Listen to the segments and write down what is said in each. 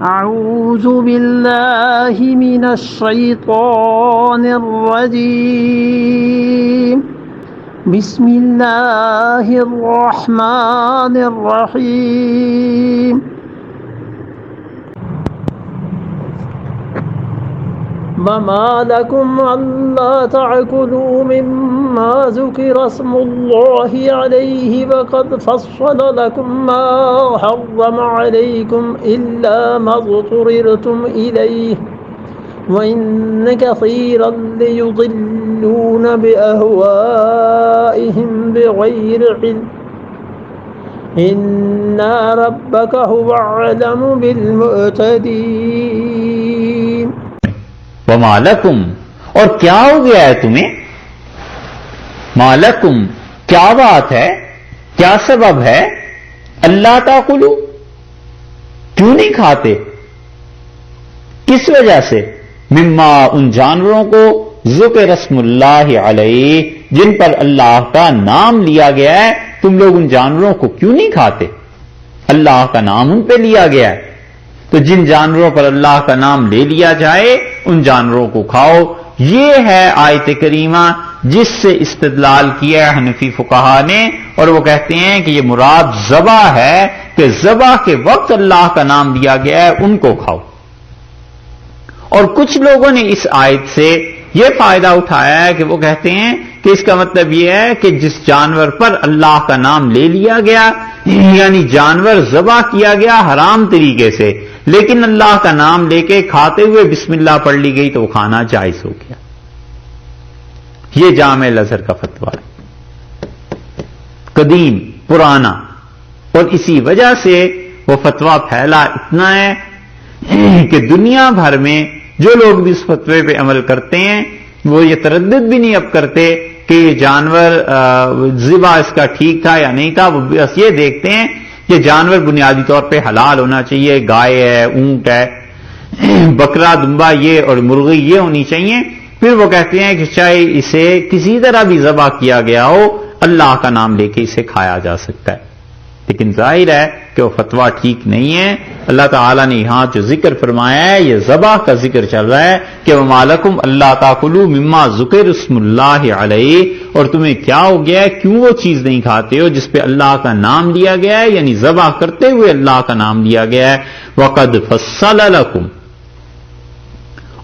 أعوذ بالله من الشيطان الرجيم بسم الله الرحمن الرحيم وما لكم ألا تأكلوا مما ذكر اسم الله عليه وقد فصل لكم ما حرم عليكم إلا ما اضطررتم إليه وإن كثيرا ليضلون بأهوائهم بغير علم إن ربك هو أعلم بالمعتدين وَمَا لَكُمْ اور کیا ہو گیا ہے تمہیں؟ مَا لَكُمْ کیا بات ہے، کیا سبب ہے؟ اللہ تاکلوا کیوں نہیں کھاتے؟ کس وجہ سے؟ مما ان جانوروں کو ذکر اسم اللہ علیہ جن پر اللہ کا نام لیا گیا ہے، تم لوگ ان جانوروں کو کیوں نہیں کھاتے؟ اللہ کا نام ان پہ لیا گیا ہے تو جن جانوروں پر اللہ کا نام لے لیا جائے ان جانوروں کو کھاؤ۔ یہ ہے آیت کریمہ جس سے استدلال کیا ہے حنفی فقہا نے، اور وہ کہتے ہیں کہ یہ مراد ذبح ہے کہ ذبح کے وقت اللہ کا نام لیا گیا ہے ان کو کھاؤ۔ اور کچھ لوگوں نے اس آیت سے یہ فائدہ اٹھایا ہے کہ وہ کہتے ہیں کہ اس کا مطلب یہ ہے کہ جس جانور پر اللہ کا نام لے لیا گیا یعنی جانور ذبح کیا گیا حرام طریقے سے، لیکن اللہ کا نام لے کے کھاتے ہوئے بسم اللہ پڑھ لی گئی تو وہ کھانا جائز ہو گیا۔ یہ جامع الازہر کا فتویٰ ہے، قدیم پرانا، اور اسی وجہ سے وہ فتویٰ پھیلا اتنا ہے کہ دنیا بھر میں جو لوگ بھی اس فتوے پہ عمل کرتے ہیں وہ یہ تردد بھی نہیں اب کرتے کہ یہ جانور ذبح اس کا ٹھیک تھا یا نہیں تھا، وہ بس یہ دیکھتے ہیں کہ جانور بنیادی طور پہ حلال ہونا چاہیے، گائے ہے، اونٹ ہے، بکرا، دمبا یہ اور مرغی یہ ہونی چاہیے، پھر وہ کہتے ہیں کہ چاہے اسے کسی طرح بھی ذبح کیا گیا ہو اللہ کا نام لے کے اسے کھایا جا سکتا ہے۔ لیکن ظاہر ہے کہ وہ فتویٰ ٹھیک نہیں ہے۔ اللہ تعالیٰ نے یہاں جو ذکر فرمایا ہے یہ ذبح کا ذکر چل رہا ہے کہ وَمَا لَكُمْ أَلَّا تَأْكُلُوا مِمَّا ذُكِرَ اسْمُ اللَّهِ عَلَيْهِ، اور تمہیں کیا ہو گیا ہے، کیوں وہ چیز نہیں کھاتے ہو جس پہ اللہ کا نام لیا گیا ہے، یعنی ذبح کرتے ہوئے اللہ کا نام لیا گیا ہے۔ وَقَدْ فَصَّلَ لَكُمْ،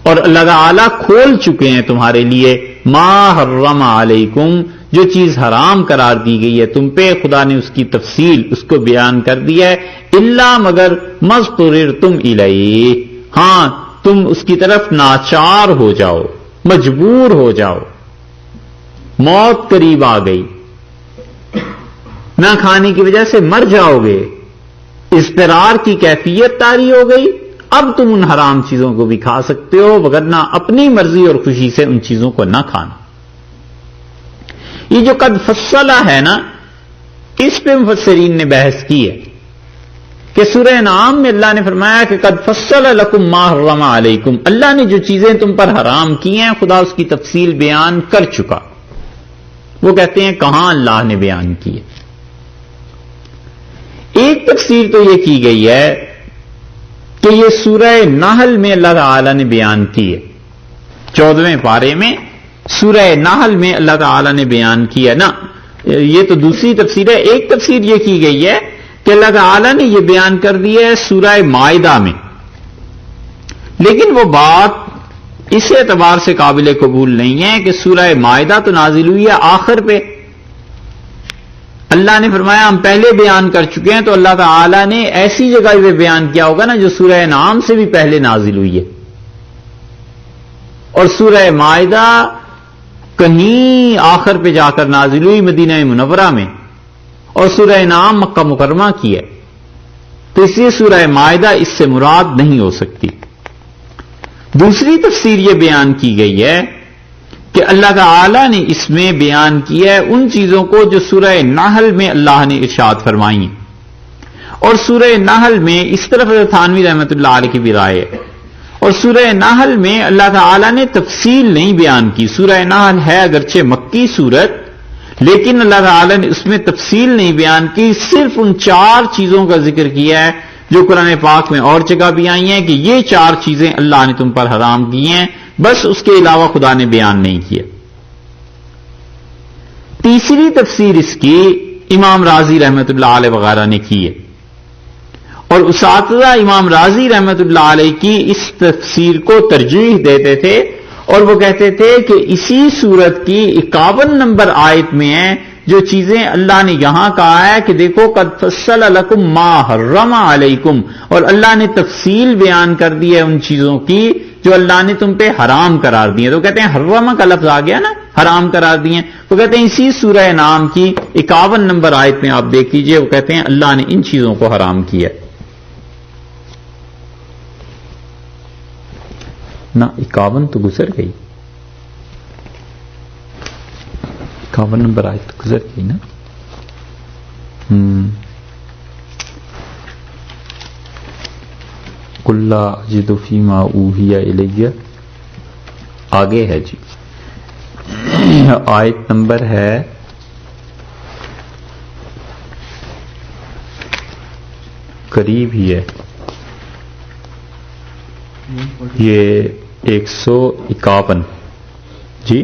اور اللہ تعالیٰ کھول چکے ہیں تمہارے لیے مَا حَرَّمَ عَلَيْكُمْ جو چیز حرام قرار دی گئی ہے تم پہ، خدا نے اس کی تفصیل اس کو بیان کر دیا ہے، الا مگر مَضْطُرِرْتُمْ إِلَيْهِ، ہاں تم اس کی طرف ناچار ہو جاؤ، مجبور ہو جاؤ، موت قریب آ گئی، نہ کھانے کی وجہ سے مر جاؤ گے، اضطرار کی کیفیت طاری ہو گئی، اب تم ان حرام چیزوں کو بھی کھا سکتے ہو، وگرنہ اپنی مرضی اور خوشی سے ان چیزوں کو نہ کھانا۔ یہ جو قد فصلہ ہے نا، اس پہ مفسرین نے بحث کی ہے کہ سورہ انعام میں اللہ نے فرمایا کہ قد فصل لکم ما حرم علیکم، اللہ نے جو چیزیں تم پر حرام کی ہیں خدا اس کی تفصیل بیان کر چکا۔ وہ کہتے ہیں کہاں اللہ نے بیان کی ہے؟ ایک تفسیر تو یہ کی گئی ہے کہ یہ سورہ نحل میں اللہ تعالی نے بیان کی ہے، 14ویں پارے میں سورہ نحل میں اللہ تعالی نے بیان کیا نا، یہ تو دوسری تفسیر ہے۔ ایک تفسیر یہ کی گئی ہے کہ اللہ تعالی نے یہ بیان کر دیا ہے سورہ مائدہ میں، لیکن وہ بات اس اعتبار سے قابل قبول نہیں ہے کہ سورہ مائدہ تو نازل ہوئی ہے آخر پہ، اللہ نے فرمایا ہم پہلے بیان کر چکے ہیں، تو اللہ تعالی نے ایسی جگہ پہ بیان کیا ہوگا نا جو سورہ انعام سے بھی پہلے نازل ہوئی ہے، اور سورہ مائدہ کہیں آخر پہ جا کر نازل ہوئی مدینہ منورہ میں، اور سورہ انعام مکہ مکرمہ کی ہے، تو اس لیے سورہ مائدہ اس سے مراد نہیں ہو سکتی۔ دوسری تفسیر یہ بیان کی گئی ہے کہ اللہ تعالی نے اس میں بیان کیا ہے ان چیزوں کو جو سورہ نحل میں اللہ نے ارشاد فرمائی ہیں، اور سورہ نحل میں اس طرف تھانوی رحمۃ اللہ علیہ کی بھی رائے ہے، اور سورہ نحل میں اللہ تعالی نے تفصیل نہیں بیان کی۔ سورہ نحل ہے اگرچہ مکی سورت، لیکن اللہ تعالی نے اس میں تفصیل نہیں بیان کی، صرف ان 4 چیزوں کا ذکر کیا ہے جو قرآن پاک میں اور جگہ بھی آئی ہیں کہ یہ 4 چیزیں اللہ نے تم پر حرام کی ہیں، بس اس کے علاوہ خدا نے بیان نہیں کیا۔ تیسری تفسیر اس کی امام راضی رحمت اللہ علیہ وغیرہ نے کی ہے، اور اساتذہ امام راضی رحمت اللہ علیہ کی اس تفسیر کو ترجیح دیتے تھے، اور وہ کہتے تھے کہ اسی سورت کی 51 نمبر آیت میں ہے جو چیزیں اللہ نے یہاں کہا ہے کہ دیکھو قد فصل لکم ما حرم علیکم، اور اللہ نے تفصیل بیان کر دی ہے ان چیزوں کی جو اللہ نے تم پہ حرام قرار دی ہیں۔ تو کہتے ہیں حرمہ کا لفظ آ گیا نا، حرام قرار دیے، وہ کہتے ہیں اسی سورہ نام کی 51 نمبر آیت میں آپ دیکھ لیجئے، وہ کہتے ہیں اللہ نے ان چیزوں کو حرام کیا نا۔ 51 تو گزر گئی، 51 نمبر آیت تو گزر گئی نا۔ قُل لَا أَجِدُ فِي مَا أُوحِيَ إِلَيَّ، آگے ہے جی، آیت نمبر ہے قریب ہی ہے، یہ 151 جی،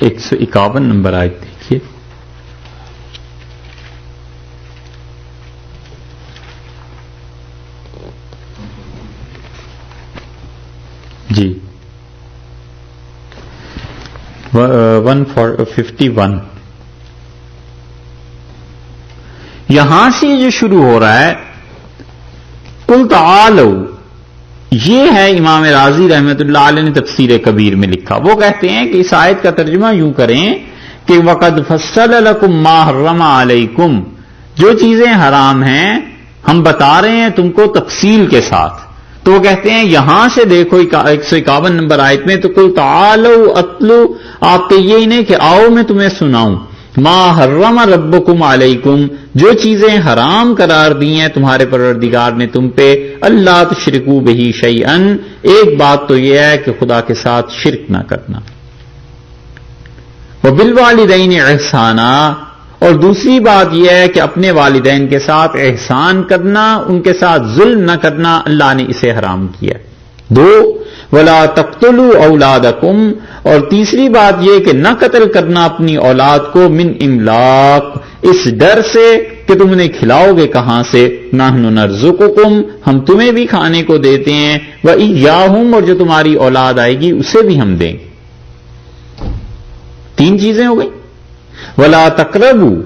151 نمبر آیت دیکھیے۔ جی 151 یہاں سے جو شروع ہو رہا ہے قل تعالوا، یہ ہے امام راضی رحمت اللہ علیہ نے تفسیر کبیر میں لکھا۔ وہ کہتے ہیں کہ اس آیت کا ترجمہ یوں کریں کہ وَقَدْ فَصَّلَ لَكُمْ مَا حَرَّمَ عَلَيْكُمْ، جو چیزیں حرام ہیں ہم بتا رہے ہیں تم کو تفصیل کے ساتھ۔ تو وہ کہتے ہیں یہاں سے دیکھو 151 نمبر آیت میں تو قل تعالوا اتلو، آپ کہیے انہیں کہ آؤ میں تمہیں سناؤں، ما حرم ربکم علیکم، جو چیزیں حرام قرار دی ہیں تمہارے پروردگار نے تم پہ، اللہ تشرکو بہ شیئا، ایک بات تو یہ ہے کہ خدا کے ساتھ شرک نہ کرنا، وبالوالدین احسانا، اور دوسری بات یہ ہے کہ اپنے والدین کے ساتھ احسان کرنا، ان کے ساتھ ظلم نہ کرنا، اللہ نے اسے حرام کیا۔ 2 ولا تقتلوا اولادکم، اور تیسری بات یہ کہ نہ قتل کرنا اپنی اولاد کو، من املاق، اس ڈر سے کہ تم انہیں کھلاؤ گے کہاں سے، نحن نرزقکم، ہم تمہیں بھی کھانے کو دیتے ہیں، وإیاہم، اور جو تمہاری اولاد آئے گی اسے بھی ہم دیں گے۔ 3 چیزیں ہو گئی۔ ولا تقربوا،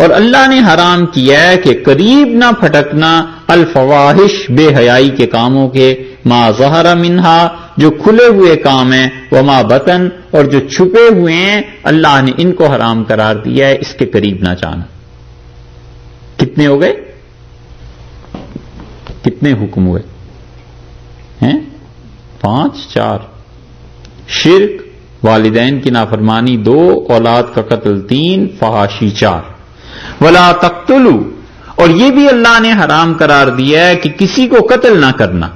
اور اللہ نے حرام کیا ہے کہ قریب نہ پھٹکنا، الفواحش، بے حیائی کے کاموں کے، ما ظہر منہا، جو کھلے ہوئے کام ہیں، وما بطن، اور جو چھپے ہوئے ہیں اللہ نے ان کو حرام قرار دیا ہے، اس کے قریب نہ جانا۔ کتنے ہو گئے؟ کتنے حکم ہوئے ہیں؟ 5 4، شرک، والدین کی نافرمانی 2، اولاد کا قتل 3، فحاشی 4۔ ولا تقتلوا، اور یہ بھی اللہ نے حرام قرار دیا ہے کہ کسی کو قتل نہ کرنا،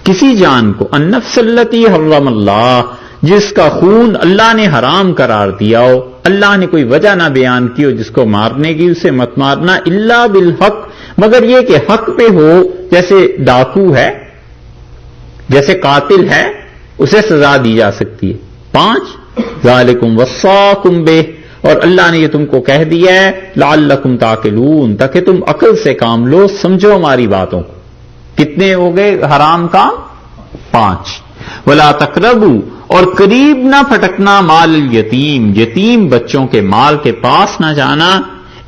کسی جان کو، النفس التی حرم اللہ، جس کا خون اللہ نے حرام قرار دیا ہو، اللہ نے کوئی وجہ نہ بیان کی ہو جس کو مارنے کی، اسے مت مارنا، الا بالحق، مگر یہ کہ حق پہ ہو، جیسے ڈاکو ہے، جیسے قاتل ہے، اسے سزا دی جا سکتی ہے۔ 5 ذالکم وصاکم بہ، اور اللہ نے یہ تم کو کہہ دیا ہے، لعلکم تعقلون، تاکہ تم عقل سے کام لو، سمجھو ہماری باتوں کو۔ کتنے ہو گئے حرام کام؟ 5۔ ولا تقربوا، اور قریب نہ پھٹکنا، مال الیتیم، یتیم بچوں کے مال کے پاس نہ جانا،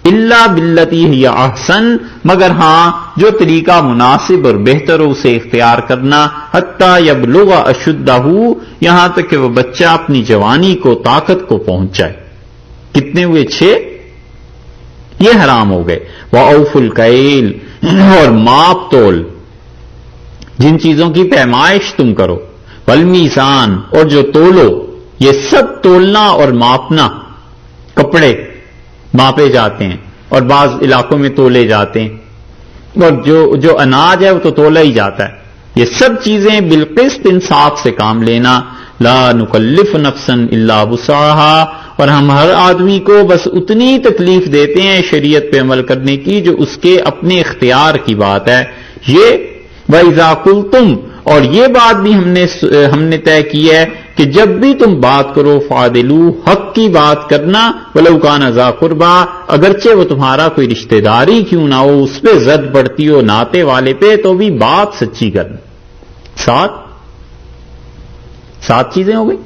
الا باللتی ہی احسن، مگر ہاں جو طریقہ مناسب اور بہتر ہو اسے اختیار کرنا، حتی یبلغ اشدہ، یہاں تک کہ وہ بچہ اپنی جوانی کو، طاقت کو پہنچ جائے۔ کتنے ہوئے؟ 6۔ یہ حرام ہو گئے۔ وَأَوْفُوا الْكَيْلَ، اور ماپ تول، جن چیزوں کی پیمائش تم کرو، والمیزان، اور جو تولو، یہ سب تولنا اور ماپنا، کپڑے ماپے جاتے ہیں اور بعض علاقوں میں تولے جاتے ہیں، اور جو اناج ہے وہ تو تولا ہی جاتا ہے، یہ سب چیزیں بالقسط، انصاف سے کام لینا، لا نکلف نفسا الا وسعها، اور ہم ہر آدمی کو بس اتنی تکلیف دیتے ہیں شریعت پہ عمل کرنے کی جو اس کے اپنے اختیار کی بات ہے. یہ وَإِذَا قُلْتُمْ، اور یہ بات بھی ہم نے طے کی ہے کہ جب بھی تم بات کرو فَعْدِلُوا، حق کی بات کرنا، وَلَوْ كَانَ ذَا قُرْبَىٰ، اگرچہ وہ تمہارا کوئی رشتہ داری کیوں نہ ہو، اس پہ زد پڑتی ہو ناتے والے پہ، تو بھی بات سچی کرنا. سات چیزیں ہو گئی.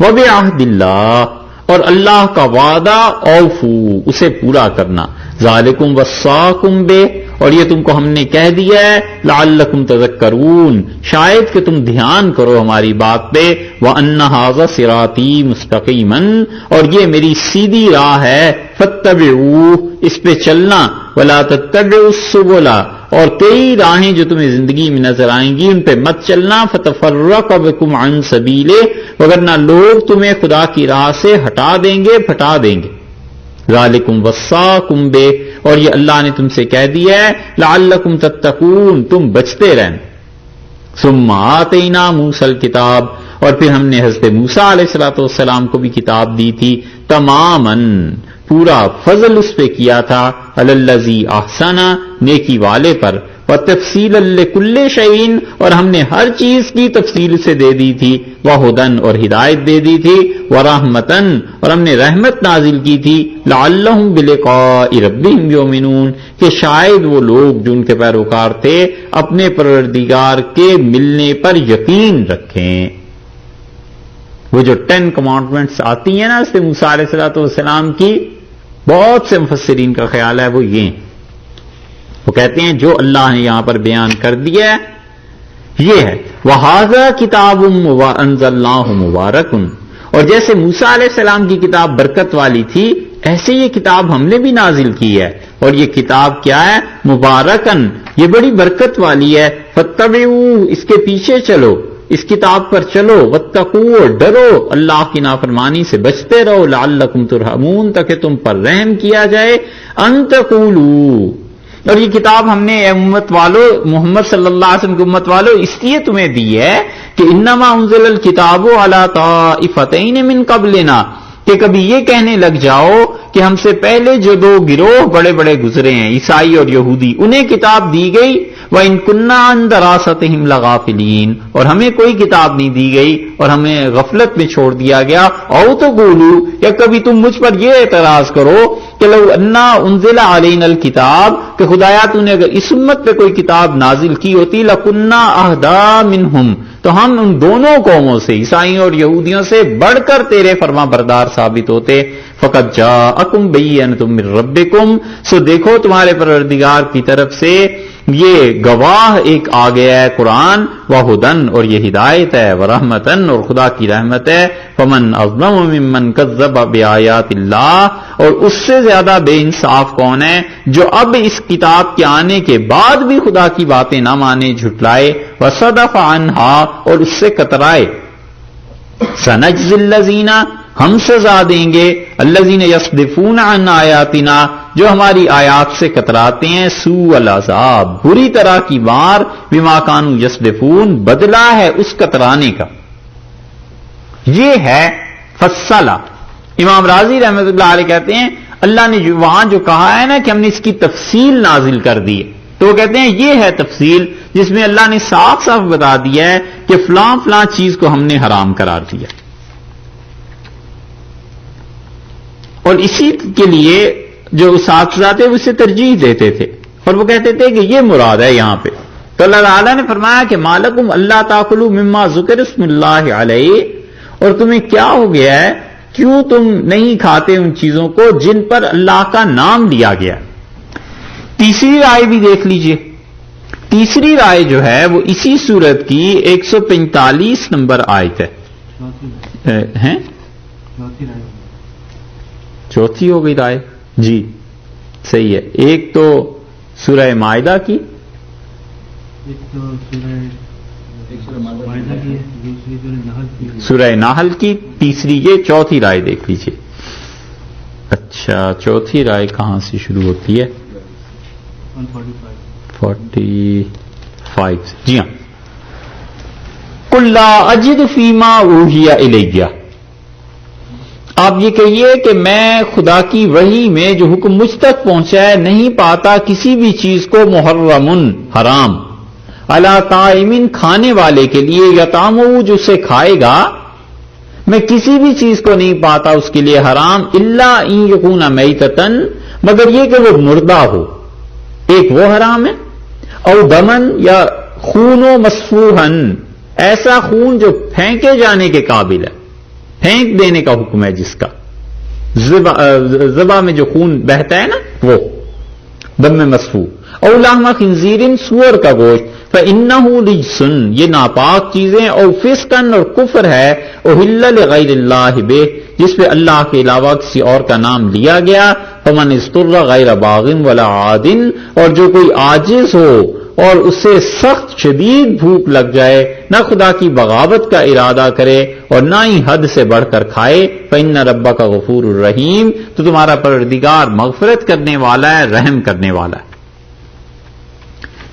وَبِعَهْدِ اللَّهِ، اور اللہ کا وعدہ اوفو، اسے پورا کرنا. ذَلِكُمْ وَصَّاكُمْ بِهِ، اور یہ تم کو ہم نے کہہ دیا ہے لعلکم تذکرون، شاید کہ تم دھیان کرو ہماری بات پہ. وَأَنَّ هَٰذَا صِرَاطِي مُسْتَقِيمًا، اور یہ میری سیدھی راہ ہے، فَاتَّبِعُوهُ، اس پہ چلنا. وَلَا تَتَّبِعُوا السُّبُلَ، اور کئی راہیں جو تمہیں زندگی میں نظر آئیں گی ان پہ مت چلنا. فَتَفَرَّقَ بِكُمْ عَنْ سَبِيلِهِ، وگرنہ لوگ تمہیں خدا کی راہ سے ہٹا دیں گے، پھٹا دیں گے. ذالکم وصاکم بے، اور یہ اللہ نے تم سے کہہ دیا ہے لعلکم تتقون، تم بچتے رہنا. ثم آتینا موسیٰ الکتاب، اور پھر ہم نے حضرت موسیٰ علیہ السلام کو بھی کتاب دی تھی. تماماً، پورا فضل اس پہ کیا تھا. علی الذی احسن، نیکی والے پر. وتفصیلا لکل شیء، اور ہم نے ہر چیز کی تفصیل سے دے دی تھی. وہدن، اور ہدایت دے دی تھی. ورحمتن، اور ہم نے رحمت نازل کی تھی. لعلہم بلقاء ربہم یؤمنون، کہ شاید وہ لوگ جو ان کے پیروکار تھے اپنے پروردگار کے ملنے پر یقین رکھیں. وہ جو 10 کمانڈمنٹس آتی ہیں نا اس سے موسیٰ علیہ السلام کی، بہت سے مفسرین کا خیال ہے وہ یہ، وہ کہتے ہیں جو اللہ نے یہاں پر بیان کر دیا ہے یہ ہے. وَهَٰذَا كِتَابٌ وَأَنزَلْنَاهُ مُبَارَكٌ، اور جیسے موسیٰ علیہ السلام کی کتاب برکت والی تھی ایسے یہ کتاب ہم نے بھی نازل کی ہے. اور یہ کتاب کیا ہے؟ مبارکن، یہ بڑی برکت والی ہے. فَاتَّبِعُوهُ، اس کے پیچھے چلو، اس کتاب پر چلو. وَاتَّقُوا، ڈرو، اللہ کی نافرمانی سے بچتے رہو. لعلکم ترحمون، تاکہ تم پر رحم کیا جائے. ان تقولوا، اور یہ کتاب ہم نے اے امت والو، محمد صلی اللہ علیہ وسلم کی امت والو اس لیے تمہیں دی ہے کہ انما انزل الکتاب علی طائفتین من قبلنا، کہ کبھی یہ کہنے لگ جاؤ کہ ہم سے پہلے جو 2 گروہ بڑے بڑے گزرے ہیں، عیسائی اور یہودی، انہیں کتاب دی گئی. وَإِن كُنَّا عَن دَرَاسَتِهِمْ لَغَافِلِينَ، اور ہمیں کوئی کتاب نہیں دی گئی اور ہمیں غفلت میں چھوڑ دیا گیا. او تقولوا، یا کبھی تم مجھ پر یہ اعتراض کرو کہ لو انا انزل علینا الکتاب، کہ خدایا تو نے اگر اس امت پہ کوئی کتاب نازل کی ہوتی لَكُنَّا أَهْدَىٰ مِنْهُمْ، تو ہم ان دونوں قوموں سے، عیسائیوں اور یہودیوں سے بڑھ کر تیرے فرما بردار ثابت ہوتے. فَقَدْ جَاءَكُمْ بَيِّنَةٌ مِّن رَّبِّكُمْ، سو دیکھو تمہارے پروردگار کی طرف سے یہ گواہ ایک آ گیا ہے قرآن. وہدن، اور یہ ہدایت ہے. ورحمتن، اور خدا کی رحمت ہے. فمن اظلم ممن کذب بآیات اللہ، اور اس سے زیادہ بے انصاف کون ہے جو اب اس کتاب کے آنے کے بعد بھی خدا کی باتیں نہ مانے، جھٹلائے. وصدف عنہا، اور اس سے کترائے. سنجزی الذین، ہم سزا دیں گے، الذین یصدفون عن آیاتنا، جو ہماری آیات سے کتراتے ہیں. سوء العذاب، بری طرح کی مار. بما کانوا یصدفون، بدلہ ہے اس کترانے کا. یہ ہے فصلہ. امام راضی رحمۃ اللہ علیہ کہتے ہیں اللہ نے وہاں جو کہا ہے نا کہ ہم نے اس کی تفصیل نازل کر دی ہے، تو وہ کہتے ہیں یہ ہے تفصیل جس میں اللہ نے صاف صاف بتا دیا ہے کہ فلاں فلاں چیز کو ہم نے حرام قرار دیا. اور اسی کے لیے جو اساتذہ تھے وہ اسے ترجیح دیتے تھے اور وہ کہتے تھے کہ یہ مراد ہے یہاں پہ. تو اللہ تعالیٰ نے فرمایا کہ مالکم اللہ تاکلوا مما ذکر اسم اللہ علیہ، اور تمہیں کیا ہو گیا ہے، کیوں تم نہیں کھاتے ان چیزوں کو جن پر اللہ کا نام لیا گیا. تیسری رائے بھی دیکھ لیجئے. تیسری رائے جو ہے وہ اسی سورت کی 145 نمبر آیت ہے. چوتھی ہو گئی رائے جی، صحیح ہے. ایک تو سورہ مائدہ کی، سورہ نحل کی، تیسری یہ، چوتھی رائے دیکھ لیجیے. اچھا چوتھی رائے کہاں سے شروع ہوتی ہے؟ 45 جی ہاں. قل لا اجد فیما اوحی الی، آپ یہ کہیے کہ میں خدا کی وحی میں جو حکم مجھ تک پہنچا ہے نہیں پاتا کسی بھی چیز کو محرمن حرام، علی طائم کھانے والے کے لیے، یطعمہ جو اسے کھائے گا، میں کسی بھی چیز کو نہیں پاتا اس کے لیے حرام، الا ان یکون میتۃ، مگر یہ کہ وہ مردہ ہو، ایک وہ حرام ہے، او دمن یا خون و مسفوحن، ایسا خون جو پھینکے جانے کے قابل ہے، پھینک دینے کا حکم ہے جس کا، ذبح میں جو خون بہتا ہے نا وہ دم میں مسفوح، او لحم خنزیر، سور کا گوشت، فإنہ رجس، یہ ناپاک چیزیں، او فسقن اور کفر ہے، احل لغیر اللہ بہ، جس پہ اللہ کے علاوہ کسی اور کا نام لیا گیا، فمن اضطر غیر باغ ولا عاد، اور جو کوئی عاجز ہو اور اسے سخت شدید بھوک لگ جائے، نہ خدا کی بغاوت کا ارادہ کرے اور نہ ہی حد سے بڑھ کر کھائے، فإن ربک غفور الرحیم، تو تمہارا پروردگار مغفرت کرنے والا ہے، رحم کرنے والا ہے۔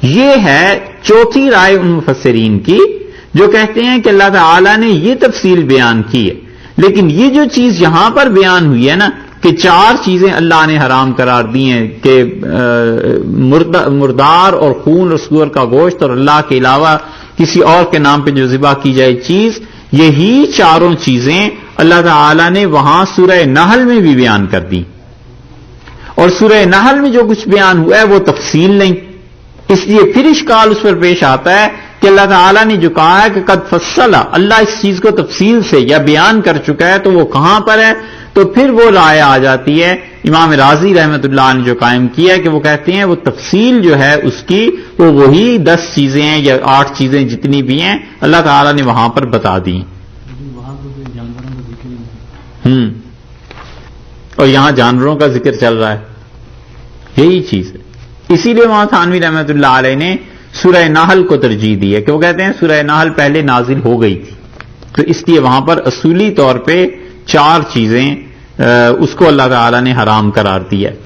یہ ہے چوتھی رائے ان مفسرین کی جو کہتے ہیں کہ اللہ تعالی نے یہ تفصیل بیان کی ہے، لیکن یہ جو چیز یہاں پر بیان ہوئی ہے نا کہ 4 چیزیں اللہ نے حرام قرار دی ہیں، کہ مردار اور خون اور سور کا گوشت اور اللہ کے علاوہ کسی اور کے نام پہ جو ذبح کی جائے چیز، یہی 4 چیزیں اللہ تعالی نے وہاں سورہ نحل میں بھی بیان کر دی، اور سورہ نحل میں جو کچھ بیان ہوا ہے وہ تفصیل نہیں، اس لیے پھر اشکال اس پر پیش آتا ہے کہ اللہ تعالیٰ نے جو کہا ہے کہ قد فصل، اللہ اس چیز کو تفصیل سے یا بیان کر چکا ہے، تو وہ کہاں پر ہے؟ تو پھر وہ رائے آ جاتی ہے امام راضی رحمۃ اللہ نے جو قائم کیا ہے کہ وہ کہتے ہیں وہ تفصیل جو ہے اس کی وہ وہی 10 چیزیں ہیں یا 8 چیزیں جتنی بھی ہیں اللہ تعالیٰ نے وہاں پر بتا دی، اور یہاں جانوروں کا ذکر چل رہا ہے، یہی چیز ہے۔ اسی لیے وہاں تھانوی رحمۃ اللہ علیہ نے سورہ نحل کو ترجیح دی ہے کہ وہ کہتے ہیں سورہ نحل پہلے نازل ہو گئی تھی، تو اس لیے وہاں پر اصولی طور پہ 4 چیزیں اس کو اللہ تعالیٰ نے حرام قرار دیا ہے۔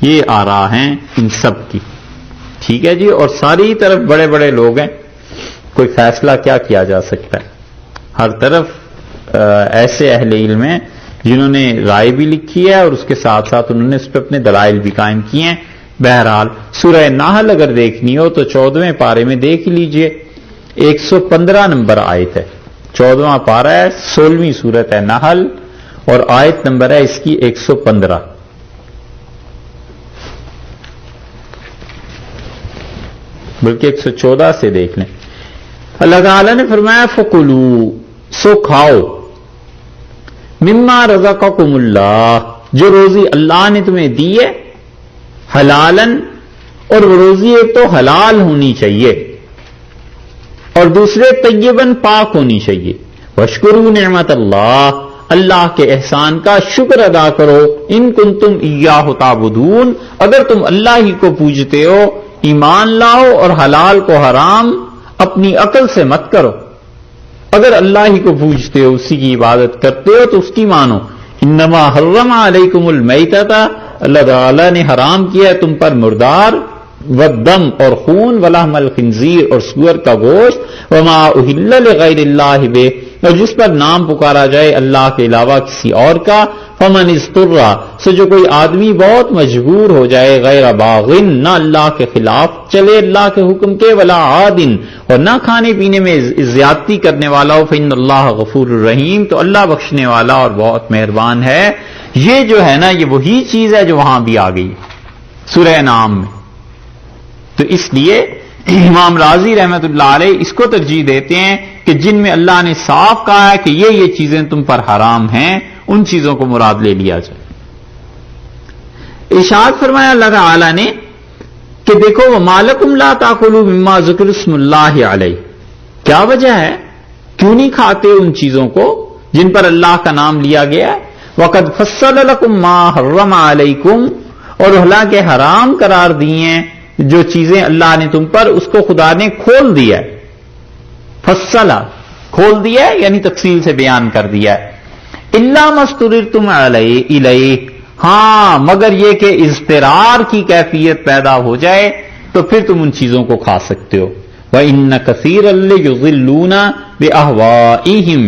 یہ آراء ہیں ان سب کی، ٹھیک ہے جی، اور ساری طرف بڑے بڑے لوگ ہیں، کوئی فیصلہ کیا کیا جا سکتا ہے؟ ہر طرف ایسے اہل علم ہیں جنہوں نے رائے بھی لکھی ہے اور اس کے ساتھ ساتھ انہوں نے اس پہ اپنے دلائل بھی قائم کیے ہیں۔ بہرحال سورہ نحل اگر دیکھنی ہو تو 14ویں پارے میں دیکھ لیجئے، 115 نمبر آیت ہے، 14واں پارہ ہے، 16ویں سورت ہے نحل، اور آیت نمبر ہے اس کی 115۔ بلکہ 114 سے دیکھ لیں۔ اللہ تعالی نے فرمایا فَكُلُوا، سو کھاؤ، مما رزقکم اللہ، جو روزی اللہ نے تمہیں دی ہے، حلالن، اور وہ روزی ایک تو حلال ہونی چاہیے اور دوسرے طیباً پاک ہونی چاہیے، واشکروا نعمت اللہ، اللہ کے احسان کا شکر ادا کرو، ان کنتم ایاہ تعبدون، اگر تم اللہ ہی کو پوجتے ہو، ایمان لاؤ اور حلال کو حرام اپنی عقل سے مت کرو، اگر اللہ ہی کو پوجتے ہو، اسی کی عبادت کرتے ہو تو اس کی مانو۔ انما حرم علیکم المیتۃ، اللہ تعالیٰ نے حرام کیا ہے تم پر مردار، والدم اور خون، ولحم الخنزیر اور سور کا گوشت، وما اہل لغیر اللہ بہ، اور جس پر نام پکارا جائے اللہ کے علاوہ کسی اور کا، فمن اضطر، سو جو کوئی آدمی بہت مجبور ہو جائے، غیر باغن، نہ اللہ کے خلاف چلے اللہ کے حکم کے، ولا عادن، اور نہ کھانے پینے میں زیادتی کرنے والا ہو، فإن اللہ غفور الرحیم، تو اللہ بخشنے والا اور بہت مہربان ہے۔ یہ جو ہے نا یہ وہی چیز ہے جو وہاں بھی آ گئی سورہ انعام میں، تو اس لیے امام راضی رحمت اللہ علیہ اس کو ترجیح دیتے ہیں کہ جن میں اللہ نے صاف کہا ہے کہ یہ چیزیں تم پر حرام ہیں، ان چیزوں کو مراد لے لیا جائے۔ ارشاد فرمایا اللہ تعالی نے کہ دیکھو وَمَا لَكُمْ لَا تَأْكُلُوا مِمَّا ذُكِرَ اسْمُ اللَّهِ عَلَيْهِ، کیا وجہ ہے کیوں نہیں کھاتے ان چیزوں کو جن پر اللہ کا نام لیا گیا ہے، وَقَدْ فَصَّلَ لَكُمْ مَا حَرَّمَ عَلَيْكُمْ، اور حالانکہ حرام قرار دیے ہیں جو چیزیں اللہ نے تم پر، اس کو خدا نے کھول دیا ہے، فصلہ کھول دیا ہے یعنی تفصیل سے بیان کر دیا ہے، الا ما اضطررتم الیہ، ہاں مگر یہ کہ اضطرار کی کیفیت پیدا ہو جائے تو پھر تم ان چیزوں کو کھا سکتے ہو، وَإِنَّ كَثِيرًا لَيُضِلُّونَ بِأَهْوَائِهِمْ،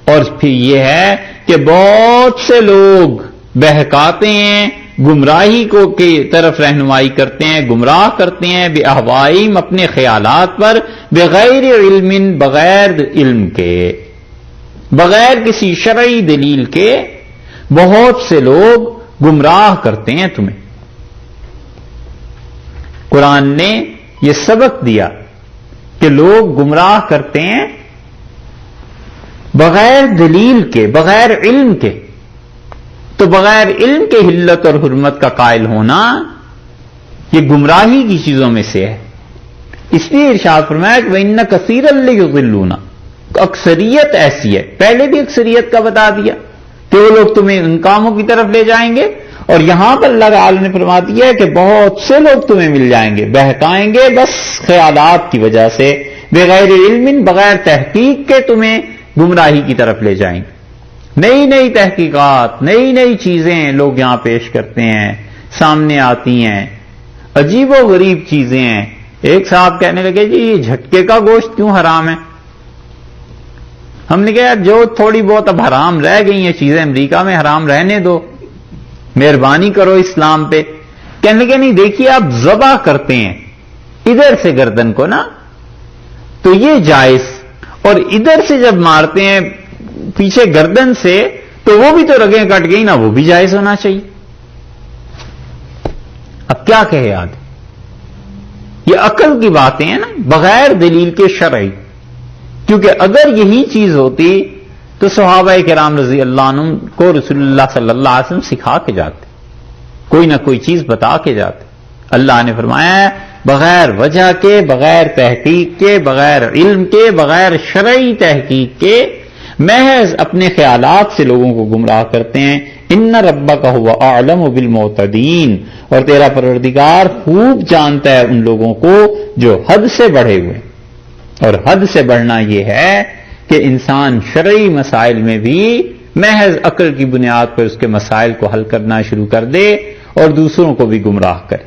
اور پھر یہ ہے کہ بہت سے لوگ بہکاتے ہیں، گمراہی کو کی طرف رہنمائی کرتے ہیں، گمراہ کرتے ہیں، بِأَهْوَائِهِمْ اپنے خیالات پر، بغیر علم، بغیر علم کے، بغیر کسی شرعی دلیل کے بہت سے لوگ گمراہ کرتے ہیں تمہیں۔ قرآن نے یہ سبق دیا کہ لوگ گمراہ کرتے ہیں بغیر دلیل کے، بغیر علم کے، تو بغیر علم کے حلت اور حرمت کا قائل ہونا یہ گمراہی کی چیزوں میں سے ہے۔ اس لیے ارشاد فرمایا کہ وَإِنَّ كَثِيرًا لَيُضِلُّونَ، اکثریت ایسی ہے، پہلے بھی اکثریت کا بتا دیا کہ وہ لوگ تمہیں ان کاموں کی طرف لے جائیں گے، اور یہاں پر اللہ تعالی نے فرما دیا ہے کہ بہت سے لوگ تمہیں مل جائیں گے، بہکائیں گے بس خیالات کی وجہ سے، بغیر علم، بغیر تحقیق کے تمہیں گمراہی کی طرف لے جائیں گے۔ نئی نئی تحقیقات، نئی نئی چیزیں لوگ یہاں پیش کرتے ہیں، سامنے آتی ہیں، عجیب و غریب چیزیں ہیں۔ ایک صاحب کہنے لگے جی یہ جھٹکے کا گوشت کیوں حرام ہے؟ ہم نے کہا جو تھوڑی بہت اب حرام رہ گئی ہیں چیزیں امریکہ میں، حرام رہنے دو، مہربانی کرو اسلام پہ۔ کہنے لگے نہیں دیکھیے آپ ذبح کرتے ہیں ادھر سے گردن کو نا، تو یہ جائز، اور ادھر سے جب مارتے ہیں پیچھے گردن سے تو وہ بھی تو رگیں کٹ گئی نا، وہ بھی جائز ہونا چاہیے۔ اب کیا کہے آگے؟ یہ عقل کی باتیں ہیں نا، بغیر دلیل کے شرعی، کیونکہ اگر یہی چیز ہوتی تو صحابہ کرام رضی اللہ عنہم کو رسول اللہ صلی اللہ علیہ وسلم سکھا کے جاتے، کوئی نہ کوئی چیز بتا کے جاتے۔ اللہ نے فرمایا بغیر وجہ کے، بغیر تحقیق کے، بغیر علم کے، بغیر شرعی تحقیق کے محض اپنے خیالات سے لوگوں کو گمراہ کرتے ہیں۔ ان ربک ھو اعلم بالمعتدین، اور تیرا پروردگار خوب جانتا ہے ان لوگوں کو جو حد سے بڑھے ہوئے، اور حد سے بڑھنا یہ ہے کہ انسان شرعی مسائل میں بھی محض عقل کی بنیاد پر اس کے مسائل کو حل کرنا شروع کر دے اور دوسروں کو بھی گمراہ کرے۔